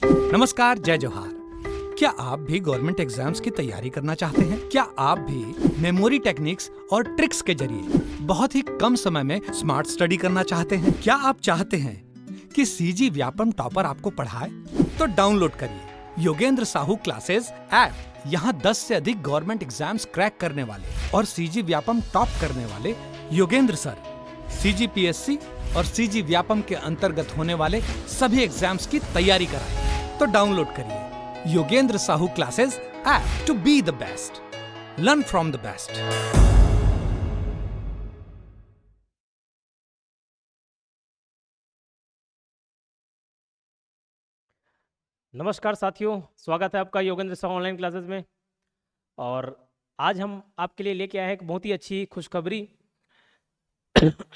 नमस्कार, जय जोहार। क्या आप भी गवर्नमेंट एग्जाम्स की तैयारी करना चाहते हैं? क्या आप भी मेमोरी टेक्निक्स और ट्रिक्स के जरिए बहुत ही कम समय में स्मार्ट स्टडी करना चाहते हैं? क्या आप चाहते हैं कि सीजी व्यापम टॉपर आपको पढ़ाए? तो डाउनलोड करिए योगेंद्र साहू क्लासेस ऐप। यहाँ 10 से अधिक गवर्नमेंट एग्जाम्स क्रैक करने वाले और सीजी व्यापम टॉप करने वाले योगेंद्र सर सीजीपीएससी और सीजी व्यापम के अंतर्गत होने वाले सभी एग्जाम्स की तैयारी कराएं। तो डाउनलोड करिए Yogendra Sahu classes app to be the best, learn from the best. नमस्कार साथियों, स्वागत है आपका योगेंद्र साहू ऑनलाइन क्लासेस में। और आज हम आपके लिए लेके आए हैं एक बहुत ही अच्छी खुशखबरी।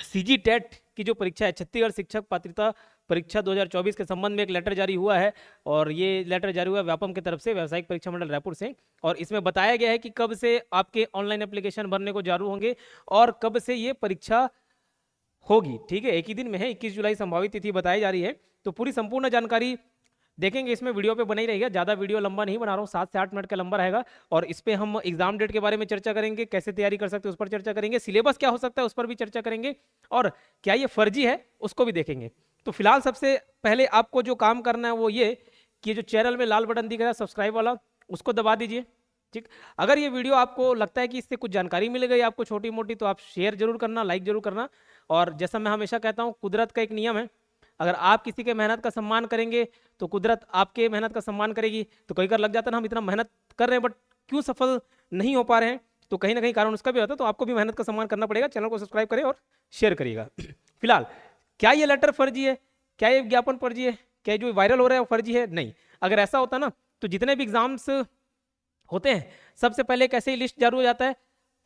सीजी टेट की जो परीक्षा है, छत्तीसगढ़ शिक्षक पात्रता परीक्षा 2024 के संबंध में एक लेटर जारी हुआ है। और ये लेटर जारी हुआ है व्यापम की तरफ से, व्यावसायिक परीक्षा मंडल रायपुर से। और इसमें बताया गया है कि कब से आपके ऑनलाइन एप्लीकेशन भरने को चालू होंगे और कब से ये परीक्षा होगी। ठीक है, एक ही दिन में है, 21 जुलाई संभावित तिथि बताई जा रही है। तो पूरी संपूर्ण जानकारी देखेंगे, इसमें वीडियो पे बना ही रहेगा, ज़्यादा वीडियो लंबा नहीं बना रहा हूँ, 7 से 8 मिनट का लंबा रहेगा। और इस पे हम एग्जाम डेट के बारे में चर्चा करेंगे, कैसे तैयारी कर सकते हैं उस पर चर्चा करेंगे, सिलेबस क्या हो सकता है उस पर भी चर्चा करेंगे, और क्या ये फर्जी है उसको भी देखेंगे। तो फिलहाल सबसे पहले आपको जो काम करना है वो ये कि जो चैनल में लाल बटन दिख रहा है सब्सक्राइब वाला, उसको दबा दीजिए। ठीक, अगर ये वीडियो आपको लगता है कि इससे कुछ जानकारी मिल गई आपको छोटी मोटी, तो आप शेयर जरूर करना, लाइक जरूर करना। और जैसा मैं हमेशा कहता हूँ, कुदरत का एक नियम है, अगर आप किसी के मेहनत का सम्मान करेंगे तो कुदरत आपके मेहनत का सम्मान करेगी। तो कई बार लग जाता है ना, हम इतना मेहनत कर रहे हैं बट क्यों सफल नहीं हो पा रहे हैं, तो कहीं ना कहीं कारण उसका भी होता है। तो आपको भी मेहनत का सम्मान करना पड़ेगा। चैनल को सब्सक्राइब करें और शेयर करिएगा। फिलहाल, क्या ये लेटर फर्जी है? क्या ये विज्ञापन फर्जी है? क्या जो वायरल हो रहा है वो फर्जी है? नहीं। अगर ऐसा होता ना तो जितने भी एग्जाम्स होते हैं सबसे पहले कैसे ही लिस्ट जारी हो जाता है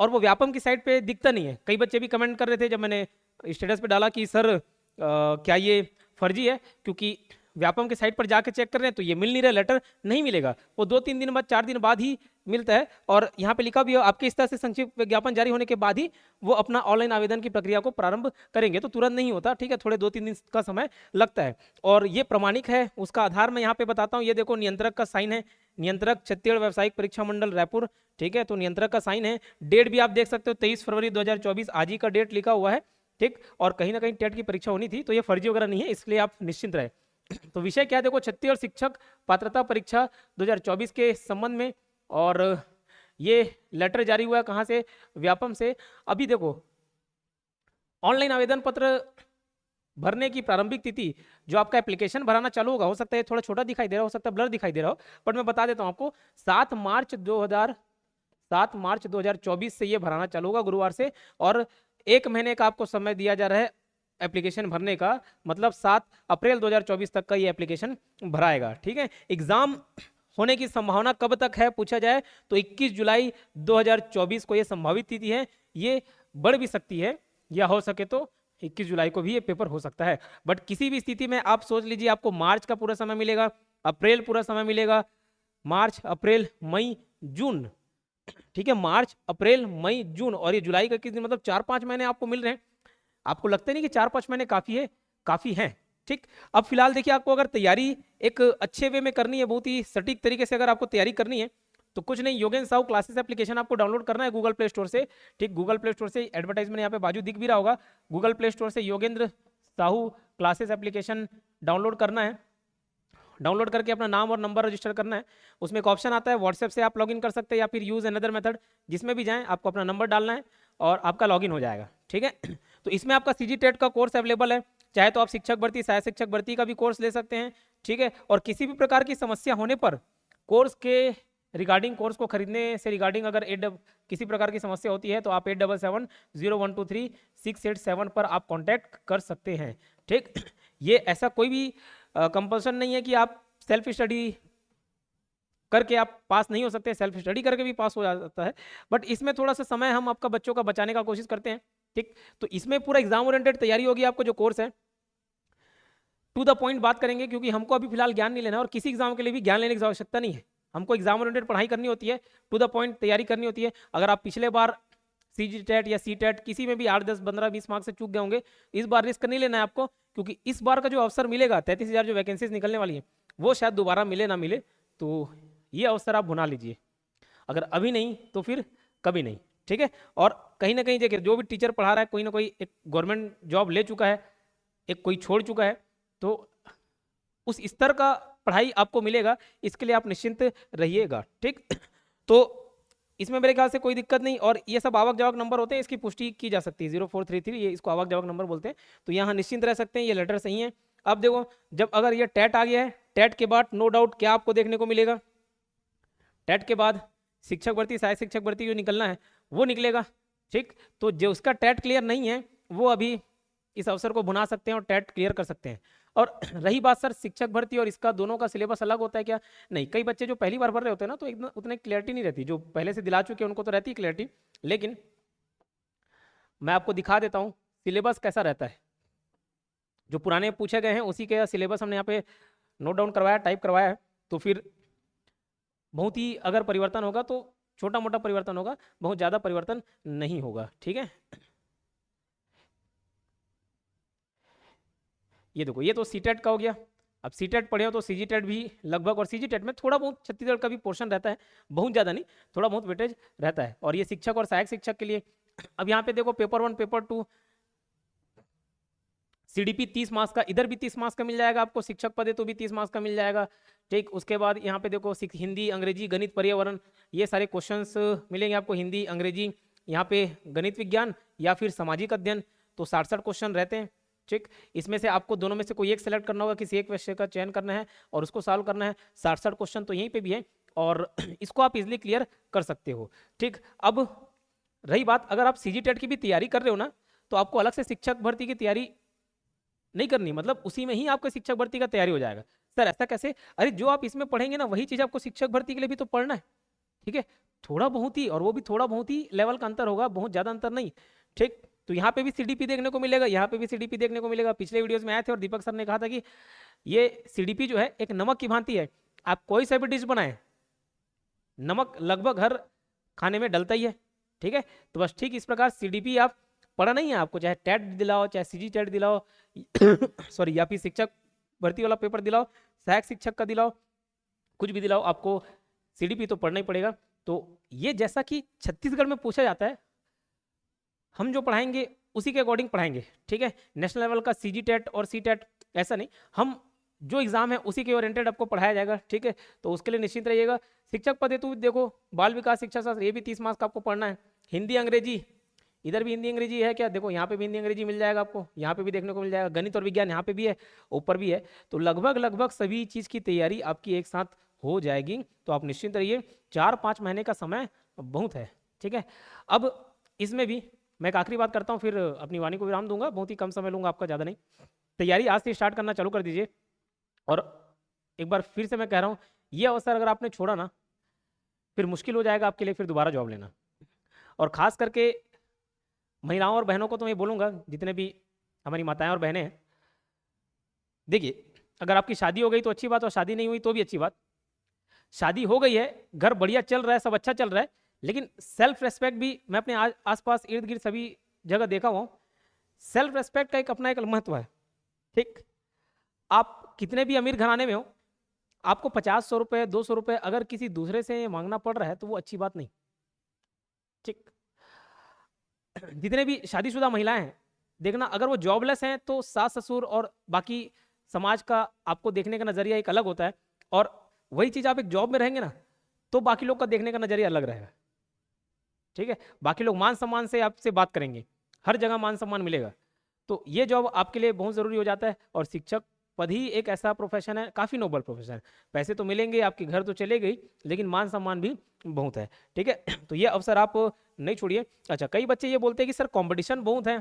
और वो व्यापम की साइट पे दिखता नहीं है। कई बच्चे भी कमेंट कर रहे थे जब मैंने स्टेटस पे डाला कि सर क्या ये फर्जी है, क्योंकि व्यापम के साइट पर जाके चेक कर रहे हैं तो ये मिल नहीं रहा, लेटर नहीं मिलेगा, वो 2-3 दिन बाद 4 दिन बाद ही मिलता है। और यहाँ पे लिखा भी है आपके इस तरह से संक्षिप्त विज्ञापन जारी होने के बाद ही वो अपना ऑनलाइन आवेदन की प्रक्रिया को प्रारंभ करेंगे। तो तुरंत नहीं होता, ठीक है, थोड़े 2-3 दिन का समय लगता है। और ये प्रमाणिक है, उसका आधार मैं यहाँ पे बताता हूँ। ये देखो, नियंत्रक का साइन है, नियंत्रक छत्तीसगढ़ व्यावसायिक परीक्षा मंडल रायपुर। ठीक है, तो नियंत्रक का साइन है। डेट भी आप देख सकते हो, 23 फरवरी 2024 आज ही का डेट लिखा हुआ है। ठीक, और कहीं ना कहीं टेट की परीक्षा होनी थी, तो ये फर्जी वगैरह नहीं है, इसलिए आप निश्चिंत रहे। तो विषय क्या है, देखो, छत्तीसगढ़ शिक्षक पात्रता परीक्षा 2024 के संबंध में। और ये लेटर जारी हुआ है कहाँ से? व्यापम से। अभी देखो, ऑनलाइन आवेदन पत्र भरने की प्रारंभिक तिथि, जो आपका एप्लीकेशन भराना चालू होगा, हो सकता है थोड़ा छोटा दिखाई दे रहा हो सकता है ब्लर दिखाई दे रहा हो, बट मैं बता देता हूँ आपको, 7 मार्च 2024 से ये भराना चालू होगा, गुरुवार से। और 1 महीने का आपको समय दिया जा रहा है एप्लीकेशन भरने का, मतलब 7 अप्रैल 2024 तक का ये एप्लीकेशन भराएगा। ठीक है, एग्जाम होने की संभावना कब तक है पूछा जाए तो 21 जुलाई 2024 को ये संभावित तिथि है। ये बढ़ भी सकती है, या हो सके तो 21 जुलाई को भी ये पेपर हो सकता है। बट किसी भी स्थिति में आप सोच लीजिए, आपको मार्च का पूरा समय मिलेगा, अप्रैल पूरा समय मिलेगा, मार्च, अप्रैल, मई, जून। ठीक है, मार्च, अप्रैल, मई, जून, और ये जुलाई का किस दिन, मतलब 4-5 महीने आपको मिल रहे हैं। आपको लगता नहीं कि 4-5 महीने काफी है? काफी है। ठीक, अब फिलहाल देखिए, आपको अगर तैयारी एक अच्छे वे में करनी है, बहुत ही सटीक तरीके से अगर आपको तैयारी करनी है, तो कुछ नहीं, योगेंद्र साहू क्लासेस एप्लीकेशन आपको डाउनलोड करना है गूगल प्ले स्टोर से। ठीक, गूगल प्ले स्टोर से, एडवर्टाइजमेंट यहाँ पे बाजू दिख भी रहा होगा, गूगल प्ले स्टोर से Yogendra Sahu classes application download करना है। डाउनलोड करके अपना नाम और नंबर रजिस्टर करना है। उसमें एक ऑप्शन आता है, व्हाट्सएप से आप लॉगिन कर सकते हैं या फिर यूज अनदर मेथड, जिसमें भी जाएं आपको अपना नंबर डालना है और आपका लॉगिन हो जाएगा। ठीक है, तो इसमें आपका सीजी टेट का कोर्स अवेलेबल है, चाहे तो आप शिक्षक भर्ती, सहायक शिक्षक भर्ती का भी कोर्स ले सकते हैं। ठीक है, और किसी भी प्रकार की समस्या होने पर कोर्स के रिगार्डिंग, कोर्स को खरीदने से रिगार्डिंग अगर किसी प्रकार की समस्या होती है तो आप 8770123687 पर आप कॉन्टैक्ट कर सकते हैं। ठीक, ये ऐसा कोई भी कंपल्सन नहीं है कि आप सेल्फ स्टडी करके आप पास नहीं हो सकते, सेल्फ स्टडी करके भी पास हो जाता है, बट इसमें थोड़ा सा समय हम आपका बच्चों का बचाने का कोशिश करते हैं। ठीक, तो इसमें पूरा एग्जाम ओरिएंटेड तैयारी होगी। आपको जो कोर्स है टू द पॉइंट बात करेंगे, क्योंकि हमको अभी फिलहाल ज्ञान नहीं लेना है और किसी एग्जाम के लिए भी ज्ञान लेने की आवश्यकता नहीं है। हमको एग्जाम ओरिएंटेड पढ़ाई करनी होती है, टू द पॉइंट तैयारी करनी होती है। अगर आप पिछले बार सीजी टेट या सी टेट किसी में भी 8, 10, 15, 20 मार्क्स से चूक गए होंगे, इस बार रिस्क नहीं लेना है आपको, क्योंकि इस बार का जो अवसर मिलेगा, 33,000 जो वैकेंसीज निकलने वाली है, वो शायद दोबारा मिले ना मिले, तो ये अवसर आप भुना लीजिए। अगर अभी नहीं तो फिर कभी नहीं, ठीक है। और कहीं ना कहीं देखिए, जो भी टीचर पढ़ा रहा है कोई ना कोई एक गवर्नमेंट जॉब ले चुका है, एक कोई छोड़ चुका है, तो उस स्तर का पढ़ाई आपको मिलेगा, इसके लिए आप निश्चिंत रहिएगा, ठीक। तो इसमें मेरे ख्याल से कोई दिक्कत नहीं। और ये सब आवक जावक नंबर होते हैं, इसकी पुष्टि की जा सकती है 0433, ये इसको आवक जावक नंबर बोलते हैं। तो यहाँ निश्चिंत रह सकते हैं, ये लेटर सही है। अब देखो, जब अगर ये टेट आ गया है, टेट के बाद नो डाउट क्या आपको देखने को मिलेगा, टेट के बाद शिक्षक भर्ती, सहायक शिक्षक भर्ती जो निकलना है वो निकलेगा, ठीक। तो जो उसका टेट क्लियर नहीं है वो अभी इस अवसर को भुना सकते हैं और टेट क्लियर कर सकते हैं। और रही बात सर शिक्षक भर्ती और इसका दोनों का सिलेबस अलग होता है क्या, नहीं, कई बच्चे जो पहली बार भर रहे होते हैं ना, तो एकदम उतने क्लियरिटी नहीं रहती, जो पहले से दिला चुके हैं उनको तो रहती है क्लियरिटी। लेकिन मैं आपको दिखा देता हूँ सिलेबस कैसा रहता है। जो पुराने पूछे गए हैं उसी के सिलेबस हमने यहाँ पे नोट डाउन करवाया, टाइप करवाया है। तो फिर बहुत ही अगर परिवर्तन होगा तो छोटा मोटा परिवर्तन होगा, बहुत ज़्यादा परिवर्तन नहीं होगा, ठीक है। ये देखो, ये तो सीटेट का हो गया। अब सीटेट पढ़े हो तो सीजीटेट भी लगभग, और सीजीटेट में थोड़ा बहुत छत्तीसगढ़ का भी पोर्शन रहता है, बहुत ज़्यादा नहीं, थोड़ा बहुत वेटेज रहता है। और ये शिक्षक और सहायक शिक्षक के लिए, अब यहाँ पे देखो पेपर 1 पेपर 2 सीडीपी 30 मार्क्स का, इधर भी 30 मार्क्स का मिल जाएगा आपको, शिक्षक पद है तो भी 30 मार्क्स का मिल जाएगा, ठीक। उसके बाद यहाँ पे देखो हिंदी, अंग्रेजी, गणित, पर्यावरण, ये सारे क्वेश्चंस मिलेंगे आपको, हिंदी, अंग्रेजी, यहाँ पे गणित विज्ञान या फिर सामाजिक अध्ययन, तो 60 क्वेश्चन रहते हैं, ठीक। इसमें से आपको दोनों में से कोई एक सेलेक्ट करना होगा, किसी एक विषय का चयन करना है और उसको सॉल्व करना है। 60 क्वेश्चन तो यहीं पे भी है और इसको आप इजिली क्लियर कर सकते हो, ठीक। अब रही बात, अगर आप सीजीटेट की भी तैयारी कर रहे हो ना, तो आपको अलग से शिक्षक भर्ती की तैयारी नहीं करनी, मतलब उसी में ही आपको शिक्षक भर्ती का तैयारी हो जाएगा। सर ऐसा कैसे, अरे जो आप इसमें पढ़ेंगे ना वही चीज आपको शिक्षक भर्ती के लिए भी तो पढ़ना है, ठीक है। थोड़ा बहुत ही, और वो भी थोड़ा बहुत ही लेवल का अंतर होगा, बहुत ज्यादा अंतर नहीं, ठीक। तो यहाँ पे भी सीडीपी देखने को मिलेगा, यहाँ पे भी सीडीपी देखने को मिलेगा। पिछले वीडियोस में आए थे और दीपक सर ने कहा था कि ये सीडीपी जो है एक नमक की भांति है, आप कोई सा भी डिश बनाए, नमक लगभग हर खाने में डलता ही है, ठीक है। तो बस ठीक इस प्रकार सीडीपी आप पढ़ा नहीं है, आपको चाहे टेट दिलाओ, चाहे सीजी टेट दिलाओ सॉरी, या फिर शिक्षक भर्ती वाला पेपर दिलाओ, सहायक शिक्षक का दिलाओ, कुछ भी दिलाओ, आपको सीडीपी तो पढ़ना ही पड़ेगा। तो ये जैसा कि छत्तीसगढ़ में पूछा जाता है, हम जो पढ़ाएंगे उसी के अकॉर्डिंग पढ़ाएंगे, ठीक है। नेशनल लेवल का सीजी टेट और सी टेट ऐसा नहीं, हम जो एग्जाम है उसी के ओरिएंटेड आपको पढ़ाया जाएगा, ठीक है। तो उसके लिए निश्चित रहिएगा। शिक्षक पद हेतु देखो, बाल विकास शिक्षा शास्त्र, ये भी 30 मार्क्स का आपको पढ़ना है। हिंदी अंग्रेजी, इधर भी हिंदी अंग्रेजी है क्या, देखो यहाँ पे भी हिंदी अंग्रेजी मिल जाएगा आपको, यहाँ पे भी देखने को मिल जाएगा। गणित और विज्ञान यहाँ पे भी है, ऊपर भी है। तो लगभग सभी चीज़ की तैयारी आपकी एक साथ हो जाएगी, तो आप निश्चिंत रहिए। 4-5 महीने का समय बहुत है, ठीक है। अब इसमें भी मैं एक आखिरी बात करता हूँ, फिर अपनी वाणी को विराम दूंगा, बहुत ही कम समय लूंगा आपका, ज़्यादा नहीं। तैयारी आज से स्टार्ट करना चालू कर दीजिए। और एक बार फिर से मैं कह रहा हूँ, ये अवसर अगर आपने छोड़ा ना, फिर मुश्किल हो जाएगा आपके लिए फिर दोबारा जॉब लेना। और खास करके महिलाओं और बहनों को तो मैं बोलूँगा, जितने भी हमारी माताएं और बहनें हैं, देखिए अगर आपकी शादी हो गई तो अच्छी बात, और शादी नहीं हुई तो भी अच्छी बात। शादी हो गई है, घर बढ़िया चल रहा है, सब अच्छा चल रहा है, लेकिन सेल्फ रेस्पेक्ट भी मैं अपने आसपास इर्द गिर्द सभी जगह देखा हूँ, सेल्फ रेस्पेक्ट का एक अपना एक महत्व है, ठीक। आप कितने भी अमीर घराने में हो, आपको 50-100 रुपये 200 रुपये अगर किसी दूसरे से मांगना पड़ रहा है तो वो अच्छी बात नहीं, ठीक। जितने भी शादीशुदा महिलाएं हैं, देखना अगर वो जॉबलेस हैं तो सास ससुर और बाकी समाज का आपको देखने का नजरिया एक अलग होता है, और वही चीज आप एक जॉब में रहेंगे ना तो बाकी लोग का देखने का नजरिया अलग रहेगा, ठीक है। बाकी लोग मान सम्मान से आपसे बात करेंगे, हर जगह मान सम्मान मिलेगा। तो ये जॉब आपके लिए बहुत जरूरी हो जाता है। और शिक्षक पद ही एक ऐसा प्रोफेशन है, काफी नोबल प्रोफेशन है। पैसे तो मिलेंगे, आपके घर तो चले गई, लेकिन मान सम्मान भी बहुत है, ठीक है। तो ये अवसर आप नहीं छोड़िए। अच्छा, कई बच्चे ये बोलते हैं कि सर कंपटीशन बहुत है,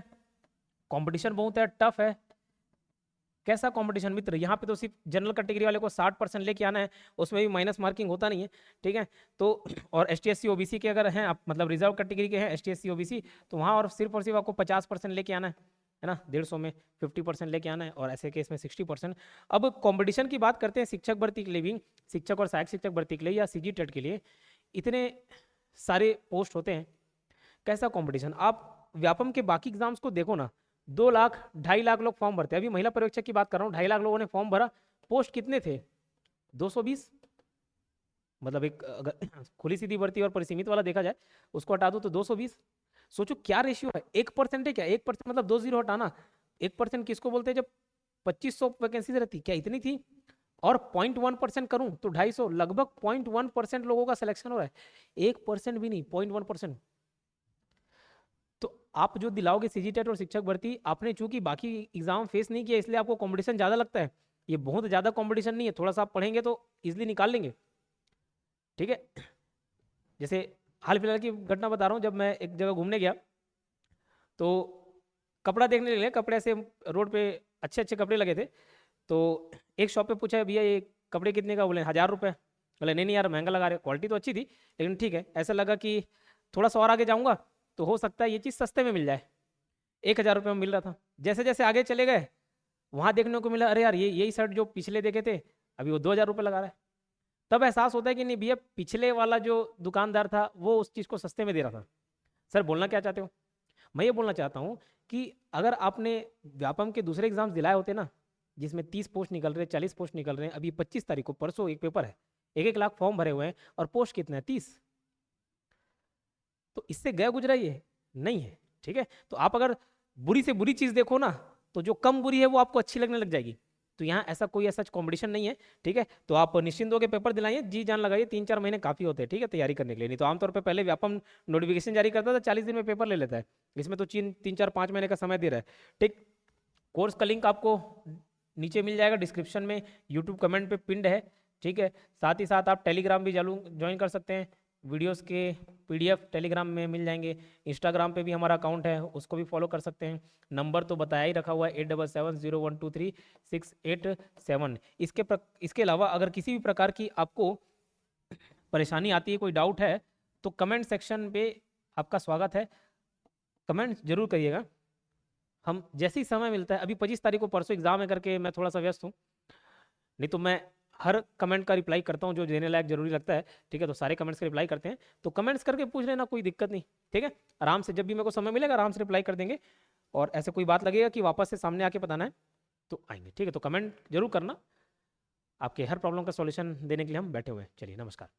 कंपटीशन बहुत है, टफ है। कैसा कंपटीशन मित्र, यहाँ पे तो सिर्फ जनरल कैटेगरी वाले को 60% लेके आना है, उसमें भी माइनस मार्किंग होता नहीं है, ठीक है। तो और ST/SC OBC के अगर हैं आप, मतलब रिजर्व कैटेगरी के हैं ST/SC OBC, तो वहाँ और सिर्फ आपको 50% लेके आना है ना, 150 में 50% लेके आना है, और ऐसे केस में 60%। अब कंपटीशन की बात करते हैं शिक्षक भर्ती के लिए भी, शिक्षक और सहायक शिक्षक भर्ती के लिए या सीजी टेट के लिए इतने सारे पोस्ट होते हैं। कैसा कंपटीशन, आप व्यापम के बाकी एग्जाम्स को देखो ना, 2 लाख 2.5 लाख लोग फॉर्म भरते हैं। अभी महिला पर्यवेक्षक की बात कर रहा हूँ, 2.5 लाख लोगों ने फॉर्म भरा, पोस्ट कितने थे 220, मतलब एक अगर खुली सीधी भर्ती और परिसीमित वाला देखा जाए उसको हटा दो तो 220। सोचो क्या रेशियो है, 1% है क्या, 1% मतलब 2 जीरो हटाना। 1% किसको बोलते हैं, जब 2500 वैकेंसी रहती, क्या इतनी थी, और 0.1% करूं तो 250, लगभग 0.1% लोगों का सिलेक्शन हो रहा है, 1% भी नहीं, 0.1%। तो आप जो दिलाओगे सीजीटेट और शिक्षक भर्ती, आपने चूंकि बाकी एग्जाम फेस नहीं किया इसलिए आपको कंपटीशन ज्यादा लगता है, ये बहुत ज्यादा कंपटीशन नहीं है, थोड़ा सा आप पढ़ेंगे तो इजिली निकाल लेंगे। ठीक है, जैसे हाल फिलहाल की घटना बता रहा हूँ, जब मैं एक जगह घूमने गया तो कपड़ा देखने लगे, कपड़े से रोड पे अच्छे अच्छे कपड़े लगे थे, तो एक शॉप पे पूछा भैया ये कपड़े कितने का, बोले 1000 रुपये। बोले नहीं नहीं यार महंगा लगा रहे, क्वालिटी तो अच्छी थी लेकिन ठीक है, ऐसा लगा कि थोड़ा सा और आगे जाऊंगा तो हो सकता है ये चीज़ सस्ते में मिल जाए। 1000 रुपये में मिल रहा था। जैसे जैसे आगे चले गए वहाँ देखने को मिला, अरे यार ये यही शर्ट जो पिछले देखे थे अभी वो 2000 रुपये लगा रहा है। तब एहसास होता है कि नहीं भैया, पिछले वाला जो दुकानदार था वो उस चीज़ को सस्ते में दे रहा था। सर बोलना क्या चाहते हो, मैं ये बोलना चाहता हूँ कि अगर आपने व्यापम के दूसरे एग्जाम्स दिलाए होते ना, जिसमें 30 पोस्ट निकल रहे हैं, 40 पोस्ट निकल रहे हैं, अभी 25 तारीख को परसों एक पेपर है, 1-1 लाख फॉर्म भरे हुए हैं और पोस्ट कितने हैं, 30, तो इससे गया गुजरा ये नहीं है। ठीक है, तो आप अगर बुरी से बुरी चीज़ देखो ना तो जो कम बुरी है वो आपको अच्छी लगने लग जाएगी। तो यहाँ ऐसा कोई ऐसा कंपटीशन नहीं है। ठीक है, तो आप निश्चिंत होकर पेपर दिलाइए, जी जान लगाइए, 3-4 महीने काफ़ी होते हैं ठीक है तैयारी करने के लिए। नहीं तो आमतौर पे पहले व्यापम नोटिफिकेशन जारी करता था 40 दिन में पेपर ले लेता है, इसमें तो 3-4-5 महीने का समय दे रहा है। ठीक, कोर्स का लिंक आपको नीचे मिल जाएगा डिस्क्रिप्शन में, यूट्यूब कमेंट पे पिंड है। ठीक है, साथ ही साथ आप टेलीग्राम भी ज्वाइन कर सकते हैं, वीडियोस के पीडीएफ टेलीग्राम में मिल जाएंगे। इंस्टाग्राम पे भी हमारा अकाउंट है, उसको भी फॉलो कर सकते हैं। नंबर तो बताया ही रखा हुआ है 8770123687। इसके अलावा अगर किसी भी प्रकार की आपको परेशानी आती है, कोई डाउट है, तो कमेंट सेक्शन पे आपका स्वागत है, कमेंट जरूर करिएगा। हम जैसे ही समय मिलता है, अभी 25 तारीख को परसों एग्जाम है करके मैं थोड़ा सा व्यस्त हूँ, नहीं तो मैं हर कमेंट का रिप्लाई करता हूँ जो देने लायक जरूरी लगता है। ठीक है, तो सारे कमेंट्स का रिप्लाई करते हैं, तो कमेंट्स करके पूछ लेना, कोई दिक्कत नहीं। ठीक है, आराम से जब भी मेरे को समय मिलेगा आराम से रिप्लाई कर देंगे, और ऐसे कोई बात लगेगा कि वापस से सामने आके बताना है तो आएंगे। ठीक है, तो कमेंट जरूर करना, आपके हर प्रॉब्लम का सॉल्यूशन देने के लिए हम बैठे हुए हैं। चलिए नमस्कार।